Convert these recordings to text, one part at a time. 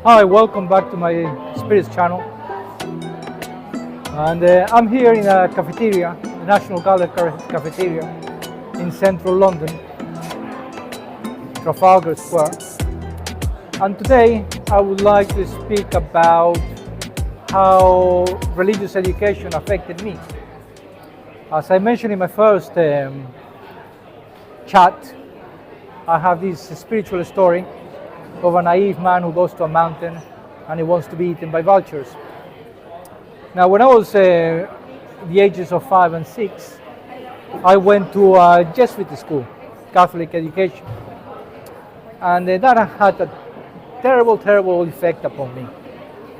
Hi, welcome back to my Spirits channel. And I'm here in a cafeteria, the National Gallery cafeteria in central London, Trafalgar Square. And today I would like to speak about how religious education affected me. As I mentioned in my first chat, I have this spiritual story of a naive man who goes to a mountain and he wants to be eaten by vultures. Now, when I was the ages of 5 and 6, I went to a Jesuit school, Catholic education, and that had a terrible effect upon me,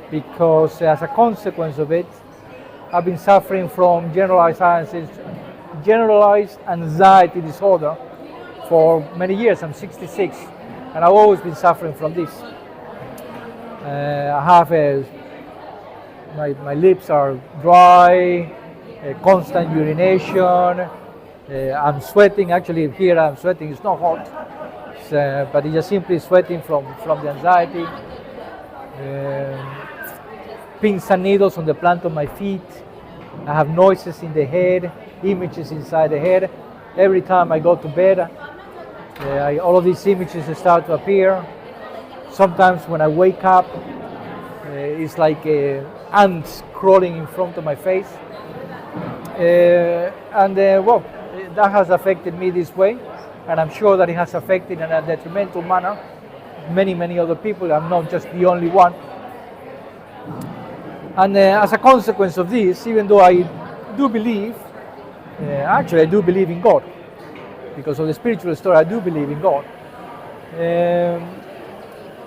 because as a consequence of it, I've been suffering from generalized anxiety disorder for many years. I'm 66. And I've always been suffering from this. I have my lips are dry, constant urination. I'm sweating. Actually, here I'm sweating. It's not hot, but it's just simply sweating from the anxiety. Pins and needles on the plant of my feet. I have noises in the head, images inside the head. Every time I go to bed, all of these images start to appear. Sometimes when I wake up, it's like ants crawling in front of my face. Well, that has affected me this way, and I'm sure that it has affected in a detrimental manner many other people. I'm not just the only one. And as a consequence of this, even though I do believe, actually I do believe in God, because of the spiritual story, I do believe in God.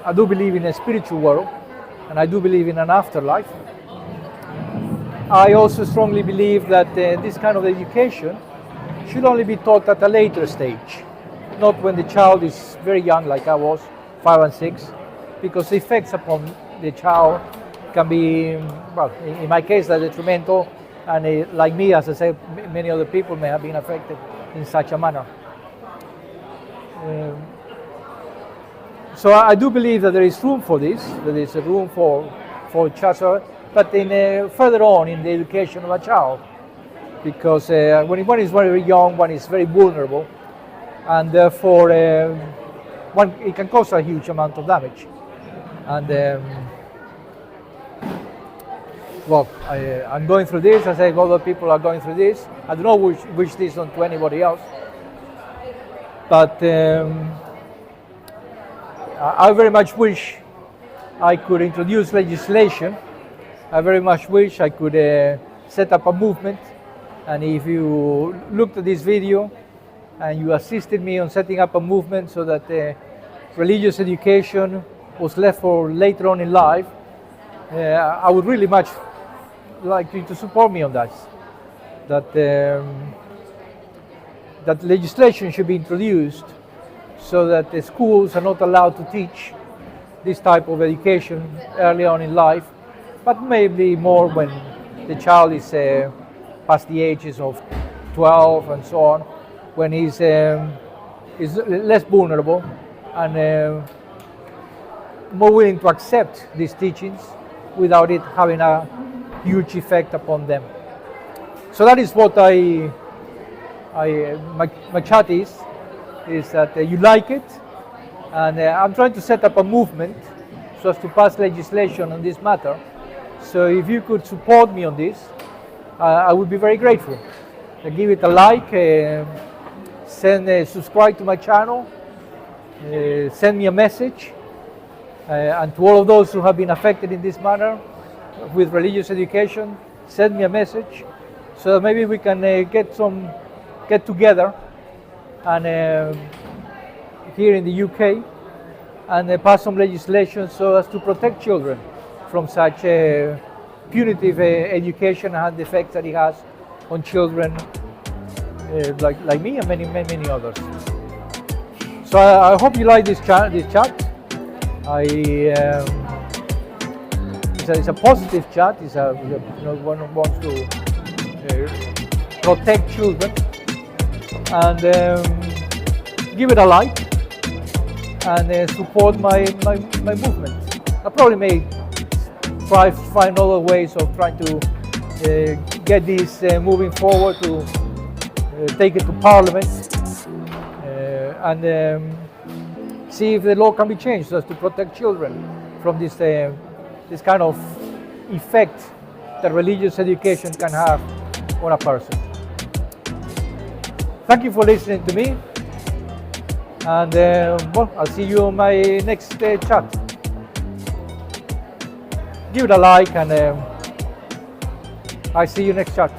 I do believe in a spiritual world, and I do believe in an afterlife. I also strongly believe that this kind of education should only be taught at a later stage, not when the child is very young, like I was, 5 and 6, because the effects upon the child can be, well, in my case, detrimental, and like me, as I said, many other people may have been affected in such a manner. So I do believe that there is room for this, that there is a room for child, but further on in the education of a child, because when one is very young, one is very vulnerable, and therefore it can cause a huge amount of damage. And well, I'm going through this. I say other people are going through this. I do not wish this on to anybody else. But I very much wish I could introduce legislation. I very much wish I could set up a movement. And if you looked at this video and you assisted me on setting up a movement so that religious education was left for later on in life, I would really much like you to support me on that. That legislation should be introduced so that the schools are not allowed to teach this type of education early on in life, but maybe more when the child is past the ages of 12 and so on, when he's less vulnerable and more willing to accept these teachings without it having a huge effect upon them. So that is what my chat is that you like it, and I'm trying to set up a movement so as to pass legislation on this matter. So if you could support me on this, I would be very grateful. Give it a like, subscribe to my channel, send me a message, and to all of those who have been affected in this manner with religious education, send me a message so that maybe we can get together and here in the UK and pass some legislation so as to protect children from such punitive education and the effects that it has on children like me and many others. So I hope you like this chat. It's a positive chat. One who wants to protect children, and give it a like and support my movement. I probably may try to find other ways of trying to get this moving forward, to take it to Parliament and see if the law can be changed so as to protect children from this kind of effect that religious education can have on a person. Thank you for listening to me, and well, I'll see you on my next chat. Give it a like, and I'll see you next chat.